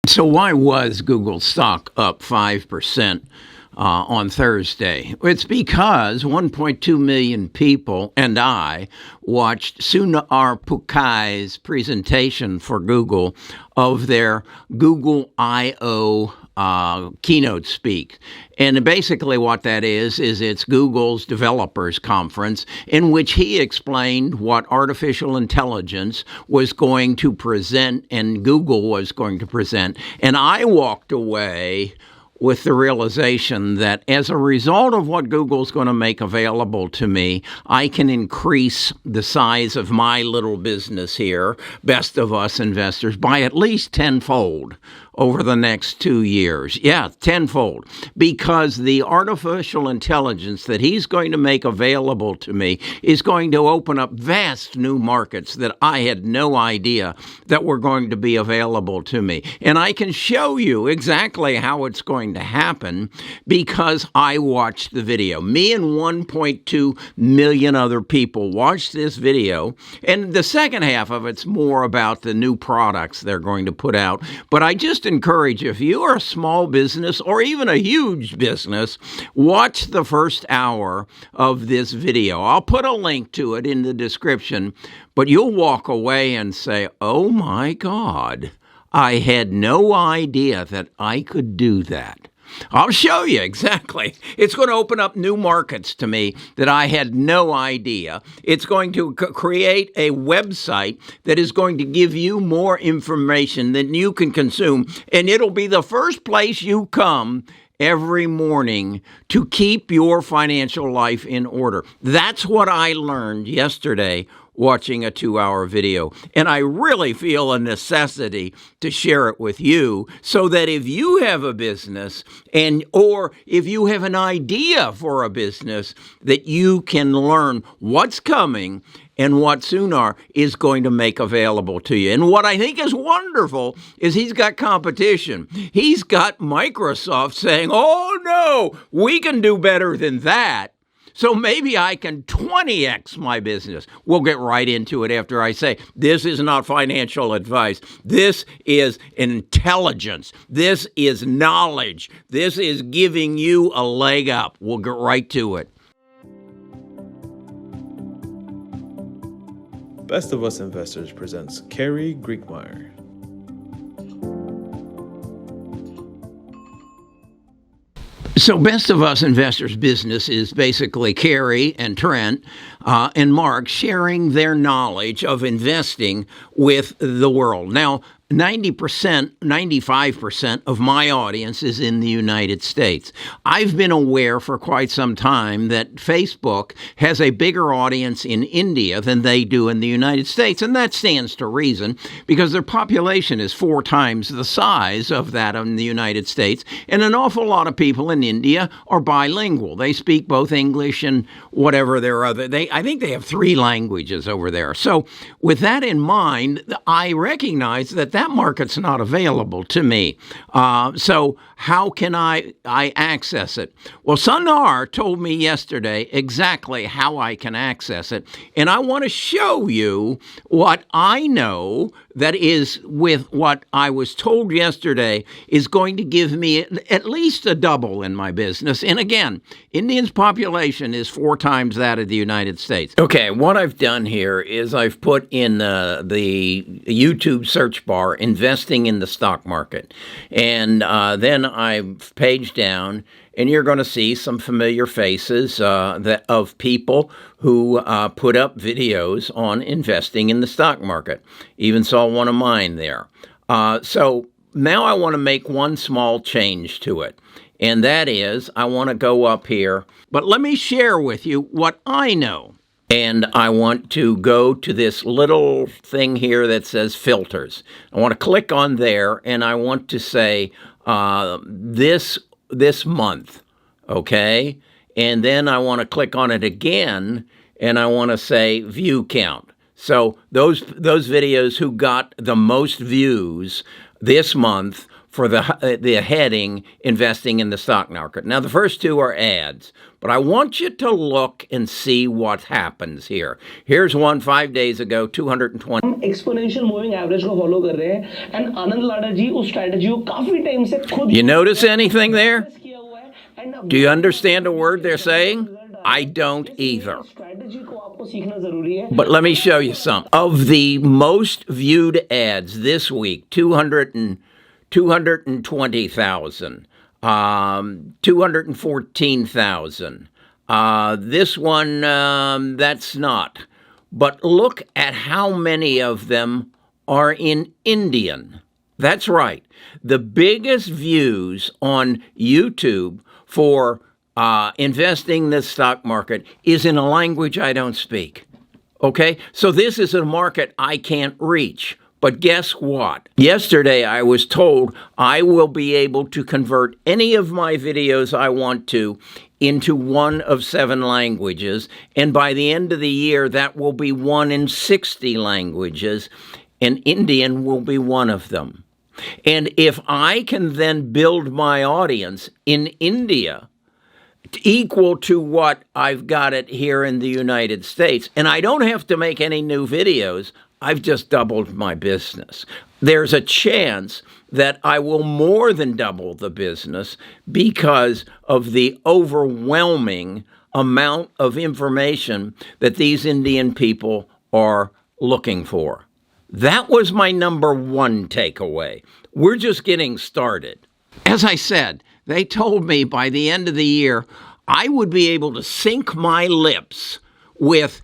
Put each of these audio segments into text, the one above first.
So why was Google stock up 5% on Thursday? It's because 1.2 million people and I watched Sundar Pichai's presentation for Google of their Google I/O keynote speak. And basically what that is it's Google's developers conference in which he explained what artificial intelligence was going to present and Google was going to present. And I walked away with the realization that as a result of what Google's going to make available to me, I can increase the size of my little business here, Best of Us Investors, by at least tenfold over the next 2 years. Yeah, tenfold. Because the artificial intelligence that he's going to make available to me is going to open up vast new markets that I had no idea that were going to be available to me. And I can show you exactly how it's going to happen because I watched the video. Me and 1.2 million other people watched this video. And the second half of it's more about the new products they're going to put out. But I just encourage you, if you are a small business or even a huge business, watch the first hour of this video. I'll put a link to it in the description, but you'll walk away and say, oh my God, I had no idea that I could do that. I'll show you exactly. It's going to open up new markets to me that I had no idea. It's going to create a website that is going to give you more information than you can consume. And it'll be the first place you come every morning to keep your financial life in order. That's what I learned yesterday watching a 2-hour video. And I really feel a necessity to share it with you so that if you have a business or if you have an idea for a business, that you can learn what's coming and what Sundar is going to make available to you. And what I think is wonderful is he's got competition. He's got Microsoft saying, oh no, we can do better than that. So maybe I can 20x my business. We'll get right into it after I say, this is not financial advice. This is intelligence. This is knowledge. This is giving you a leg up. We'll get right to it. Best of Us Investors presents Kerry Griegmeyer. So Best of Us Investors business is basically Kerry and Trent and Mark sharing their knowledge of investing with the world. Now, 90%, 95% of my audience is in the United States. I've been aware for quite some time that Facebook has a bigger audience in India than they do in the United States, and that stands to reason because their population is 4 times the size of that in the United States, and an awful lot of people in India are bilingual. They speak both English and whatever their other. I think they have 3 languages over there. So with that in mind, I recognize that market's not available to me. So how can I access it? Well, Sundar told me yesterday exactly how I can access it. And I want to show you what I know that is with what I was told yesterday is going to give me at least a double in my business. And again, Indians' population is 4 times that of the United States. Okay, what I've done here is I've put in the YouTube search bar investing in the stock market. And then I've paged down, and you're going to see some familiar faces of people who put up videos on investing in the stock market. Even saw one of mine there. So now I want to make one small change to it. And that is, I want to go up here. But let me share with you what I know. And I want to go to this little thing here that says filters. I want to click on there, and I want to say this month, okay? And then I want to click on it again, and I want to say view count. So those videos who got the most views this month for the heading investing in the stock market. Now, the first two are ads, but I want you to look and see what happens here. Here's one 5 days ago, 220. Exponential moving average को follow कर रहे हैं and आनंद लाडा जी उस strategy को काफी time से खुद You notice anything there? किया हुआ है and Do you understand a word they're saying? I don't either. Strategy को आपको सीखना जरूरी है. But let me show you some. Of the most viewed ads this week, 220,000, 214,000. This one, that's not. But look at how many of them are in Indian. That's right. The biggest views on YouTube for investing in the stock market is in a language I don't speak. Okay? So this is a market I can't reach. But guess what? Yesterday I was told I will be able to convert any of my videos I want to into one of 7 languages. And by the end of the year, that will be 1 in 60 languages. And Indian will be one of them. And if I can then build my audience in India equal to what I've got it here in the United States, and I don't have to make any new videos, I've just doubled my business. There's a chance that I will more than double the business because of the overwhelming amount of information that these Indian people are looking for. That was my number one takeaway. We're just getting started. As I said, they told me by the end of the year, I would be able to sync my lips with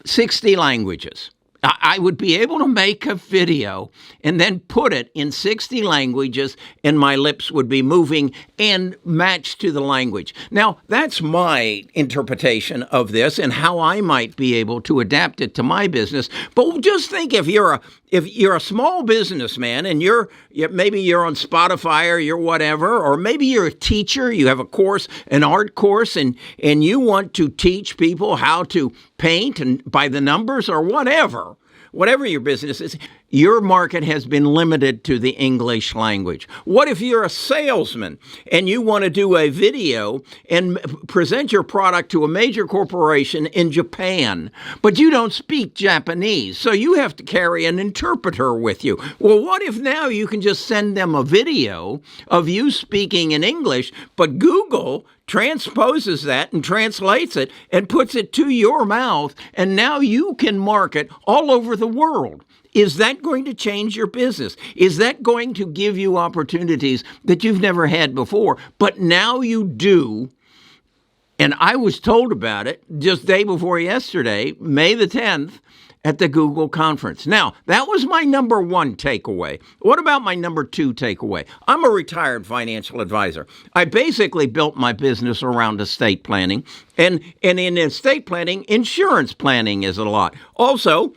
60 languages. I would be able to make a video and then put it in 60 languages, and my lips would be moving and matched to the language. Now, that's my interpretation of this and how I might be able to adapt it to my business. But just think, if you're a small businessman and maybe you're on Spotify or you're whatever, or maybe you're a teacher, you have a course, an art course, and you want to teach people how to paint and by the numbers or whatever your business is, your market has been limited to the English language. What if you're a salesman and you want to do a video and present your product to a major corporation in Japan, but you don't speak Japanese, so you have to carry an interpreter with you? Well, what if now you can just send them a video of you speaking in English, but Google transposes that and translates it and puts it to your mouth, and now you can market all over the world? Is that going to change your business? Is that going to give you opportunities that you've never had before, but now you do? And I was told about it just day before yesterday, May the 10th, at the Google conference. Now, that was my number one takeaway. What about my number two takeaway? I'm a retired financial advisor. I basically built my business around estate planning. And in estate planning, insurance planning is a lot. Also,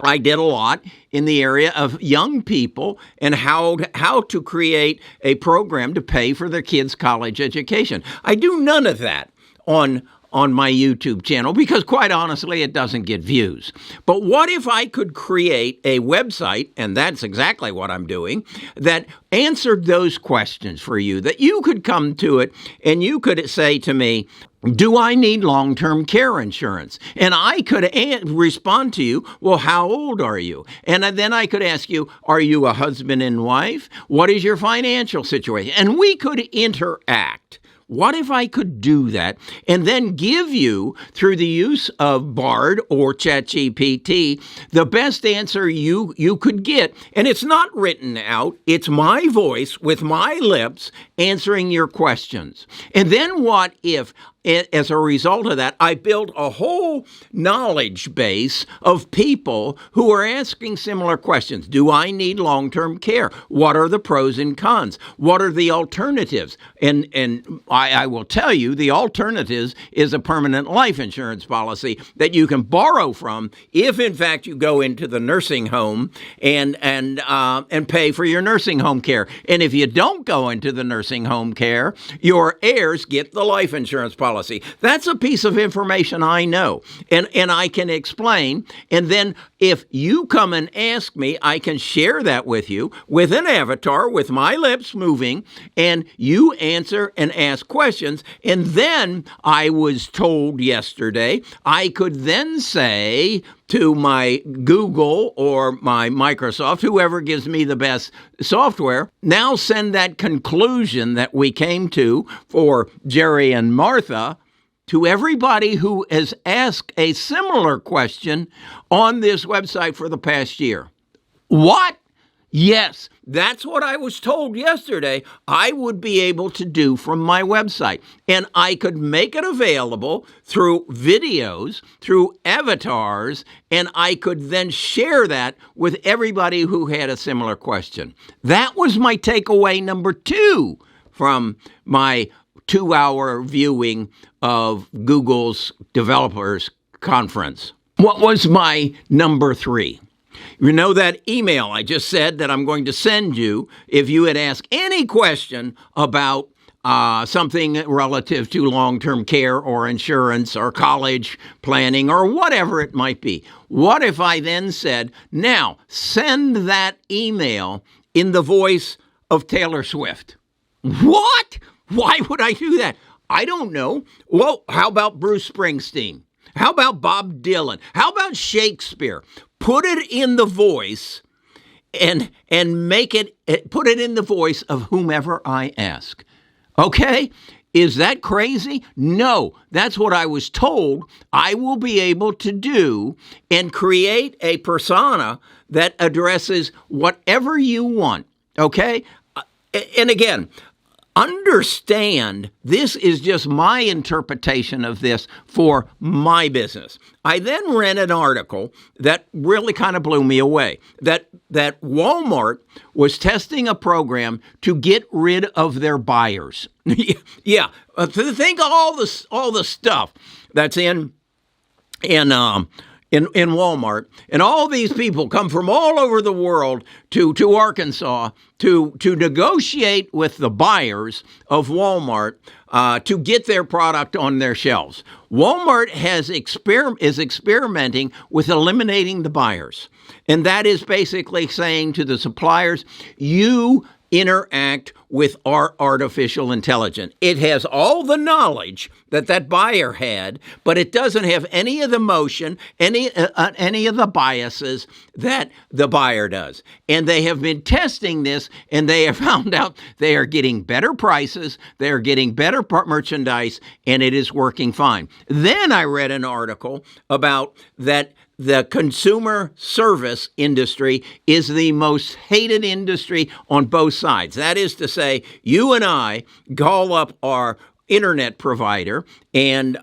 I did a lot in the area of young people and how to create a program to pay for their kids' college education. I do none of that on my YouTube channel because, quite honestly, it doesn't get views. But what if I could create a website, and that's exactly what I'm doing, that answered those questions for you, that you could come to it and you could say to me, do I need long-term care insurance? And I could respond to you, well, how old are you? And then I could ask you, are you a husband and wife? What is your financial situation? And we could interact. What if I could do that and then give you, through the use of Bard or ChatGPT, the best answer you could get? And it's not written out. It's my voice with my lips answering your questions. And then what if, as a result of that, I built a whole knowledge base of people who are asking similar questions? Do I need long-term care? What are the pros and cons? What are the alternatives? And I will tell you, the alternatives is a permanent life insurance policy that you can borrow from if, in fact, you go into the nursing home and pay for your nursing home care. And if you don't go into the nursing home care, your heirs get the life insurance policy. policy. That's a piece of information I know, and I can explain. And then if you come and ask me, I can share that with you with an avatar, with my lips moving, and you answer and ask questions. And then I was told yesterday I could then say to my Google or my Microsoft, whoever gives me the best software, now send that conclusion that we came to for Jerry and Martha to everybody who has asked a similar question on this website for the past year. What? Yes, that's what I was told yesterday I would be able to do from my website. And I could make it available through videos, through avatars, and I could then share that with everybody who had a similar question. That was my takeaway number 2 from my 2-hour viewing of Google's developers conference. What was my number 3? You know that email I just said that I'm going to send you if you had asked any question about something relative to long-term care or insurance or college planning or whatever it might be. What if I then said, now send that email in the voice of Taylor Swift? What? Why would I do that? I don't know. Well, how about Bruce Springsteen? How about Bob Dylan? How about Shakespeare? Put it in the voice and put it in the voice of whomever I ask. Okay? Is that crazy? No, that's what I was told I will be able to do and create a persona that addresses whatever you want. Okay? And again, understand this is just my interpretation of this for my business. I then read an article that really kind of blew me away, that Walmart was testing a program to get rid of their buyers. Yeah, think of all the stuff that's in Walmart, and all these people come from all over the world to Arkansas to negotiate with the buyers of Walmart to get their product on their shelves. Walmart is experimenting with eliminating the buyers, and that is basically saying to the suppliers, you interact with our artificial intelligence. It has all the knowledge that buyer had, but it doesn't have any of the motion, any of the biases that the buyer does. And they have been testing this, and they have found out they are getting better prices, they are getting better merchandise, and it is working fine. Then I read an article about that the consumer service industry is the most hated industry on both sides. That is to say, you and I call up our internet provider and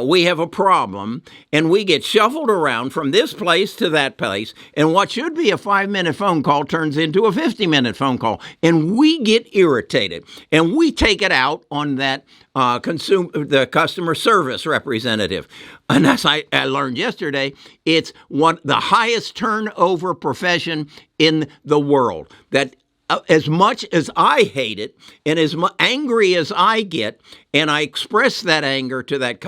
we have a problem, and we get shuffled around from this place to that place, and what should be a 5-minute phone call turns into a 50-minute phone call, and we get irritated, and we take it out on that the customer service representative. And as I learned yesterday, it's the highest turnover profession in the world. That as much as I hate it, and as angry as I get, and I express that anger to that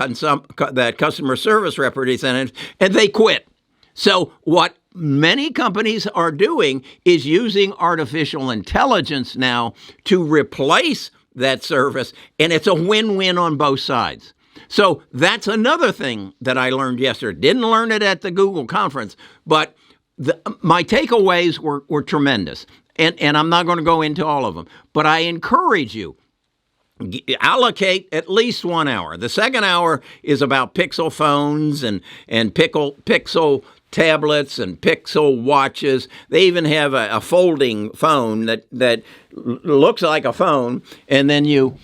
customer service representative, and they quit. So what many companies are doing is using artificial intelligence now to replace that service, and it's a win-win on both sides. So that's another thing that I learned yesterday. Didn't learn it at the Google conference, but my takeaways were tremendous. And I'm not going to go into all of them, but I encourage you, allocate at least 1 hour. The second hour is about Pixel phones and Pixel tablets and Pixel watches. They even have a folding phone that looks like a phone, and then you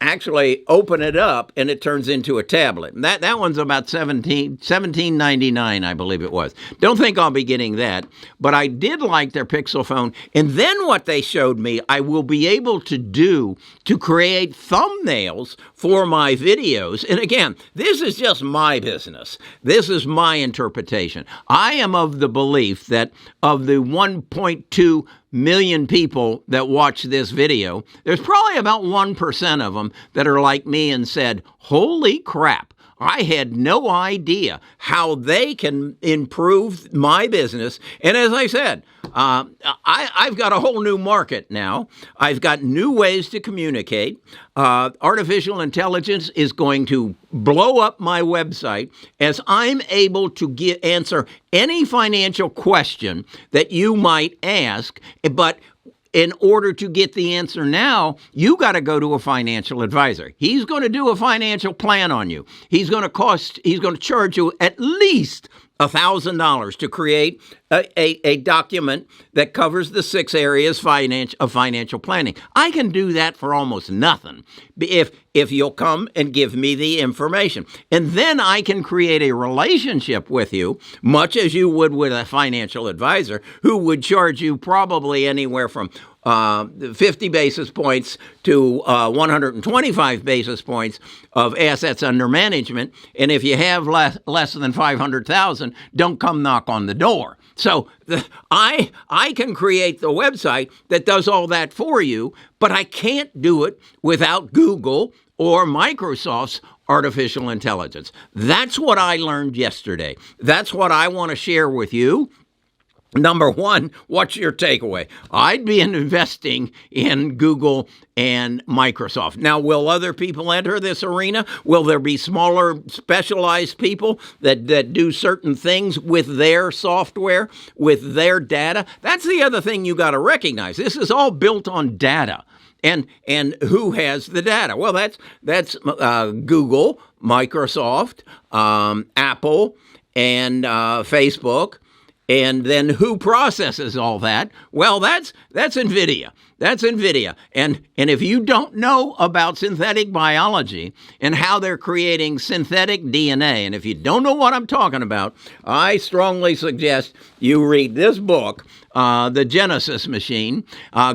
actually open it up and it turns into a tablet. And that one's about $17.99, I believe it was. Don't think I'll be getting that, but I did like their Pixel phone. And then what they showed me, I will be able to do to create thumbnails for my videos. And again, this is just my business. This is my interpretation. I am of the belief that of the 1.2 million people that watch this video, there's probably about 1% of them that are like me and said, holy crap, I had no idea how they can improve my business. And as I said, I've got a whole new market now. I've got new ways to communicate. Artificial intelligence is going to blow up my website as I'm able to answer any financial question that you might ask. But in order to get the answer now, you got to go to a financial advisor. He's going to do a financial plan on you. He's going to charge you at least $1,000 to create a document that covers the 6 areas of financial planning. I can do that for almost nothing if you'll come and give me the information. And then I can create a relationship with you, much as you would with a financial advisor, who would charge you probably anywhere from 50 basis points to 125 basis points of assets under management. And if you have less than 500,000, don't come knock on the door. So I can create the website that does all that for you, but I can't do it without Google or Microsoft's artificial intelligence. That's what I learned yesterday. That's what I want to share with you. Number one, what's your takeaway? I'd be investing in Google and Microsoft. Now, will other people enter this arena? Will there be smaller, specialized people that do certain things with their software, with their data? That's the other thing you got to recognize. This is all built on data. And who has the data? Well, that's Google, Microsoft, Apple, and Facebook. And then who processes all that? Well, that's NVIDIA. That's NVIDIA. And if you don't know about synthetic biology and how they're creating synthetic DNA, and if you don't know what I'm talking about, I strongly suggest you read this book, The Genesis Machine.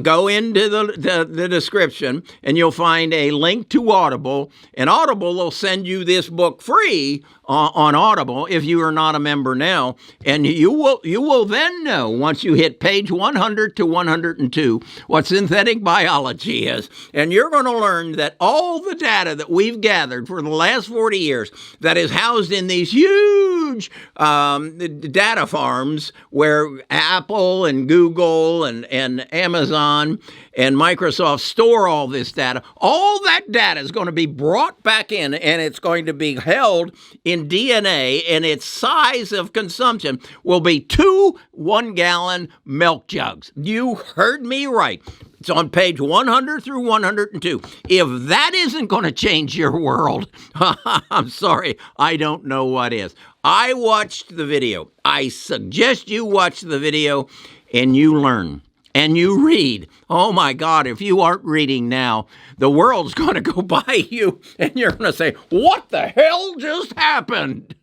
Go into the description and you'll find a link to Audible. And Audible will send you this book free on Audible if you are not a member now. And you will then know, once you hit page 100 to 102, what synthetic biology is. And you're going to learn that all the data that we've gathered for the last 40 years that is housed in these huge data farms where Apple and Google and Amazon and Microsoft store all this data, all that data is going to be brought back in, and it's going to be held in DNA, and its size of consumption will be 2 1-gallon milk jugs. You heard me right. It's on page 100 through 102. If that isn't going to change your world, I'm sorry, I don't know what is. I watched the video. I suggest you watch the video and you learn. And you read. Oh my God, if you aren't reading now, the world's going to go by you and you're going to say, what the hell just happened?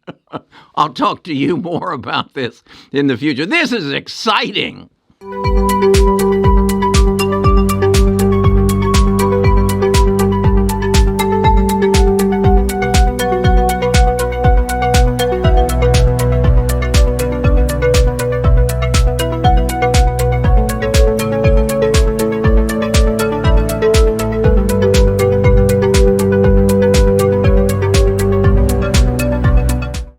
I'll talk to you more about this in the future. This is exciting.